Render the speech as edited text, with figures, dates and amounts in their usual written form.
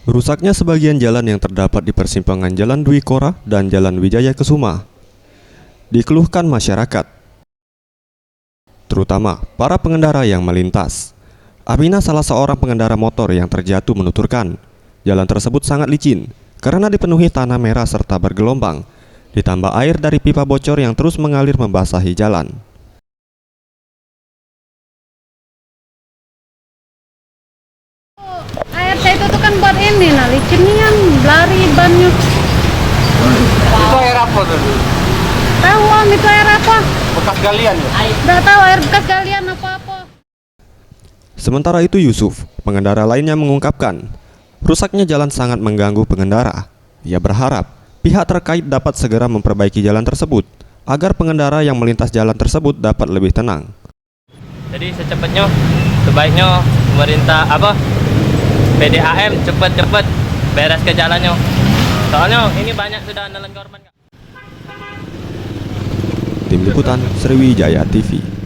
Rusaknya sebagian jalan yang terdapat di persimpangan Jalan Dwi Kora dan Jalan Wijaya Kesuma dikeluhkan masyarakat, terutama para pengendara yang melintas. Amina, salah seorang pengendara motor yang terjatuh, menuturkan jalan tersebut sangat licin karena dipenuhi tanah merah serta bergelombang, ditambah air dari pipa bocor yang terus mengalir membasahi jalan. Air saya itu tuh kan buat ini, nah licinian, lari bannya. Itu air apa tuh? Tahu om itu air apa? Bekas galian ya? Nggak tahu air bekas galian apa-apa. Sementara itu Yusuf, pengendara lainnya, mengungkapkan rusaknya jalan sangat mengganggu pengendara. Ia berharap pihak terkait dapat segera memperbaiki jalan tersebut agar pengendara yang melintas jalan tersebut dapat lebih tenang. Jadi sebaiknya pemerintah PDAM cepet beres ke jalannya. Soalnya ini banyak sudah nelan korban. Tim Liputan Sriwijaya TV.